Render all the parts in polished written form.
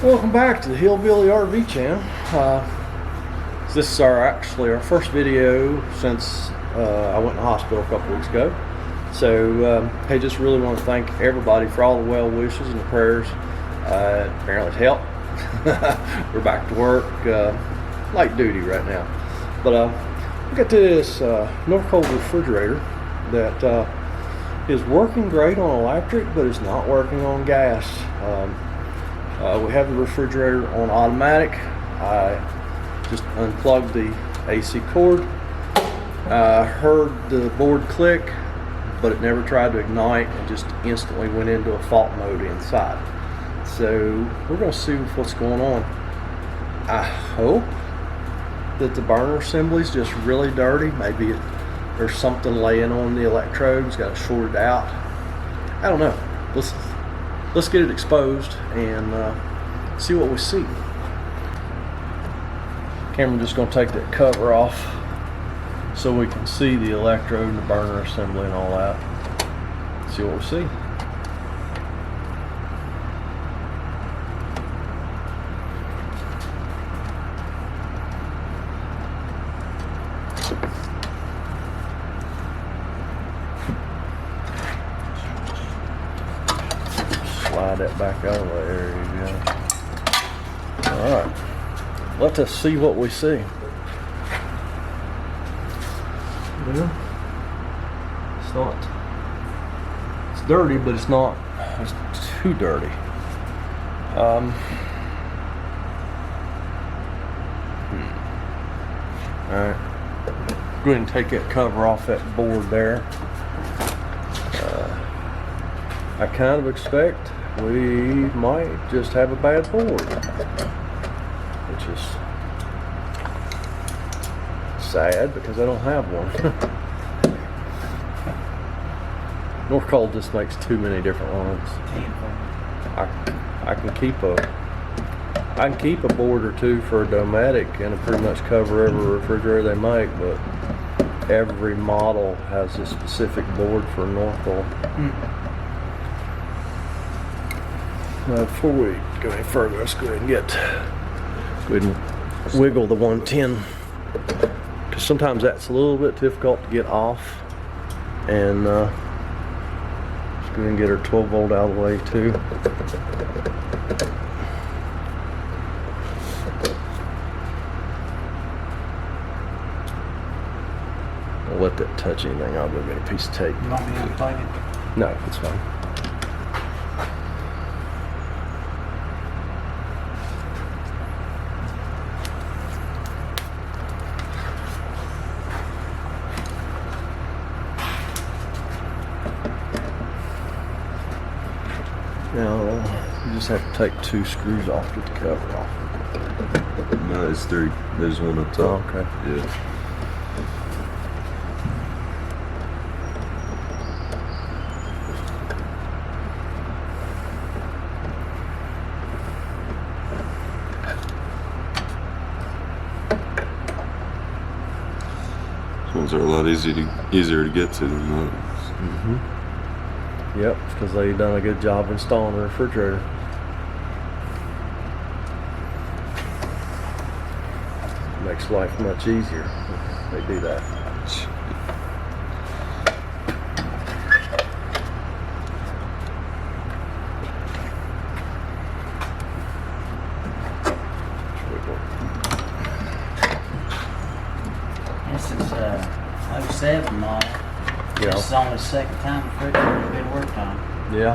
Welcome back to the Hillbilly RV channel. This is actually our first video since I went to the hospital a couple weeks ago. So, hey, just really want to thank everybody for all the well wishes and the prayers. Apparently it helped. We're back to work, light duty right now. But we got this Norcold refrigerator that is working great on electric, but it's not working on gas. We have the refrigerator on automatic. I just unplugged the AC cord. I heard the board click, but it never tried to ignite. It just instantly went into a fault mode inside. So we're going to see what's going on. I hope that the burner assembly is just really dirty. Maybe there's something laying on the electrodes, got it shorted out. I don't know. Let's get it exposed and see what we see. Camera just going to take that cover off so we can see the electrode and the burner assembly and all that. See what we see. Slide that back out of there. There you go. Alright. Let us see what we see. Well, it's dirty, but it's not too dirty. Alright. Go ahead and take that cover off that board there. I kind of expect we might just have a bad board, which is sad because I don't have one. Norcold just makes too many different ones. I can keep a board or two for a Dometic and pretty much cover every refrigerator they make, but every model has a specific board for Norcold. Before we go any further, let's go ahead and wiggle the 110, because sometimes that's a little bit difficult to get off. And let's go ahead and get our 12 volt out of the way too. I'll let that touch anything. I'll go get a piece of tape. You want me to unplug it? No, it's fine. Now, you just have to take 2 screws off to get the cover off. No, it's 3. There's one up top. Oh, okay. Yeah. These ones are a lot easier to get to than those. Mm-hmm. Yep, because they done a good job installing the refrigerator. Makes life much easier if they do that. This is 07 model. Yeah. This is only the second time the refrigerator's been worked on. Yeah.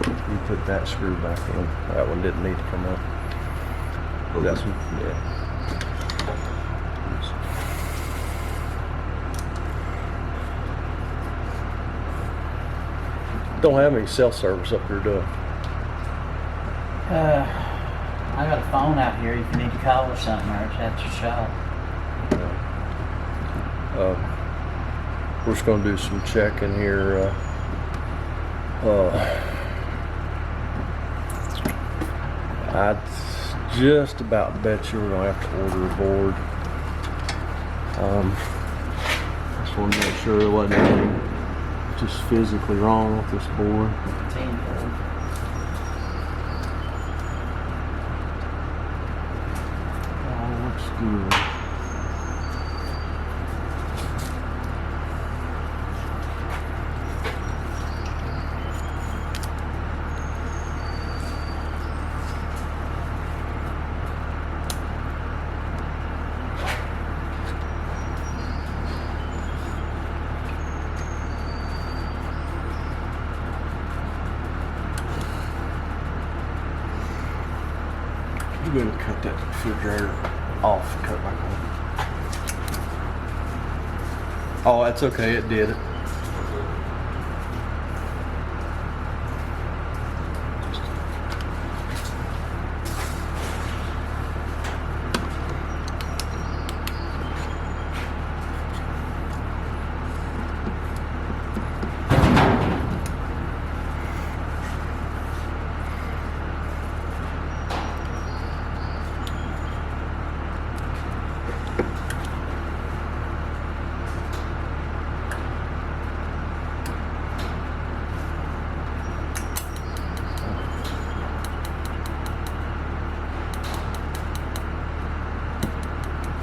You put that screw back in. That one didn't need to come out. Oh, That's one. Yeah. Don't have any cell service up here, do I? I got a phone out here if you need to call or something, or it's at your shop. We're just going to do some checking here. I'd just about bet you we're going to have to order a board. Just want to make sure there wasn't anything just physically wrong with this board. I'm going to cut that refrigerator off and cut it back on. Oh, that's okay, it did it.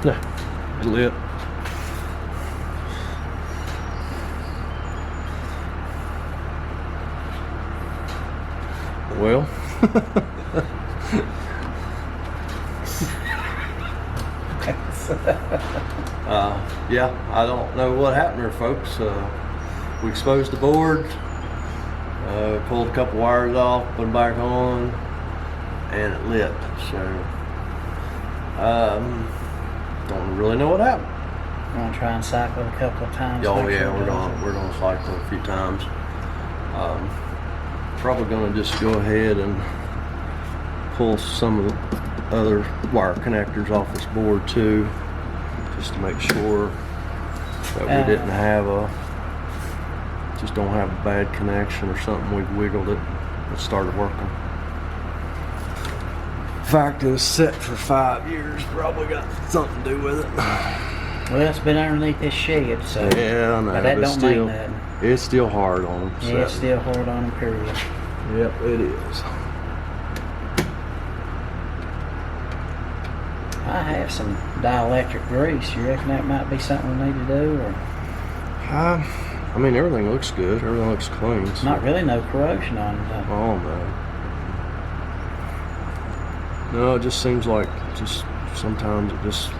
No, it lit. Well, yeah, I don't know what happened here, folks. We exposed the board, pulled a couple wires off, put them back on, and it lit. So, don't really know what happened. I'm gonna try and cycle it a couple of times. Oh make yeah, sure it doesn't. we're gonna cycle it a few times. Probably gonna just go ahead and pull some of the other wire connectors off this board too, just to make sure that we didn't have just don't have a bad connection or something. We've wiggled it, it started working. The fact it was set for 5 years probably got something to do with it. Well, it's been underneath this shed, so Yeah, I know. but that but don't still, mean nothing. it's still hard on them. Yeah, it's still hard on them, period. Yep, it is. I have some dielectric grease. You reckon that might be something we need to do, or I mean, everything looks good. Everything looks clean. So. not really no corrosion on it? Though. Oh no. No, it just seems like just sometimes it just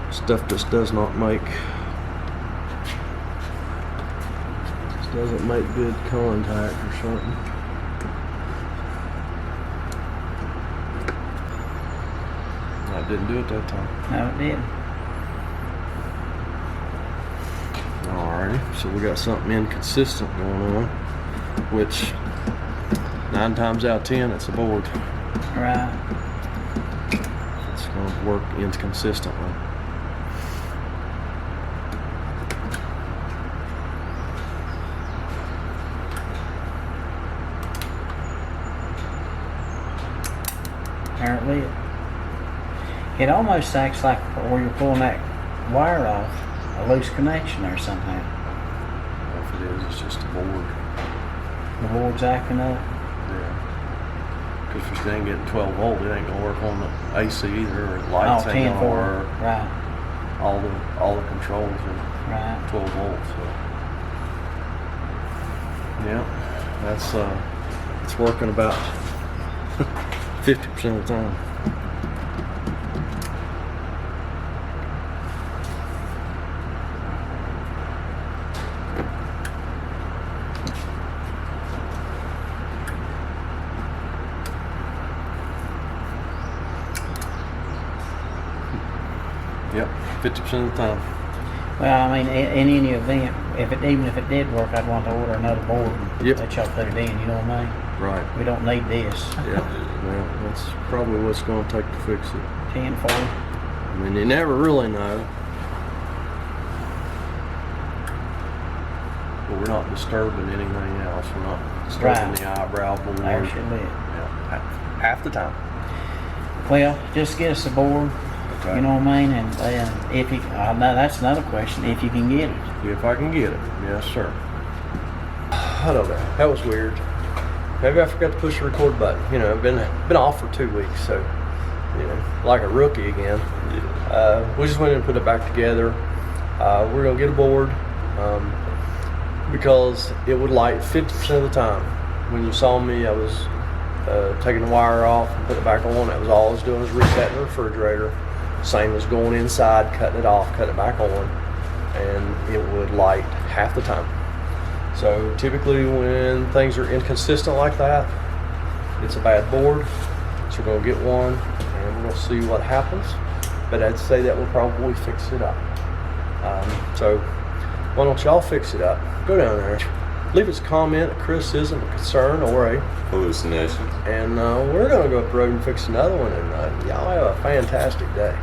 stuff just does not make doesn't make good contact or something. I didn't do it that time. No, it didn't. Alrighty, so we got something inconsistent going on, which 9 times out of 10 it's a board. Right. It's going to work inconsistently. Apparently, it almost acts like where you're pulling that wire off, a loose connection or somehow. If it is, it's just a board. The board's acting up. Yeah. Because if you're getting 12 volt, it ain't gonna work on the AC either, or the lights ain't 10 gonna for work. right. All the controls are Right. 12 volts. So. Yeah, that's it's working about 50% of the time. Yep, 50% of the time. Well, I mean, in any event, even if it did work, I'd want to order another board and Yep. let y'all put it in. You know what I mean? Right. We don't need this. Yeah. Well, that's probably what's going to take to fix it. 10 for I mean, you never really know. But we're not disturbing anything else. We're not disturbing Right. the eyebrow board. There's your lid. Yeah, half the time. Well, just get us a board. Okay. You know what I mean? And if you, now that's another question. If you can get it. If I can get it, yes, sir. I don't know. That was weird. Maybe I forgot to push the record button. You know, I've been off for 2 weeks, so like a rookie again. We just went in and put it back together. We're gonna get a board because it would light 50% of the time. When you saw me, I was taking the wire off and putting it back on. That was all I was doing, was resetting the refrigerator. Same as going inside, cutting it off, cutting it back on, and it would light half the time. So typically when things are inconsistent like that, it's a bad board. So we're gonna get one and we're gonna see what happens. But I'd say that will probably fix it up. So why don't y'all fix it up? Go down there, leave us a comment, a criticism, a concern, or a Hallucinations. and we're gonna go up the road and fix another one, and y'all have a fantastic day.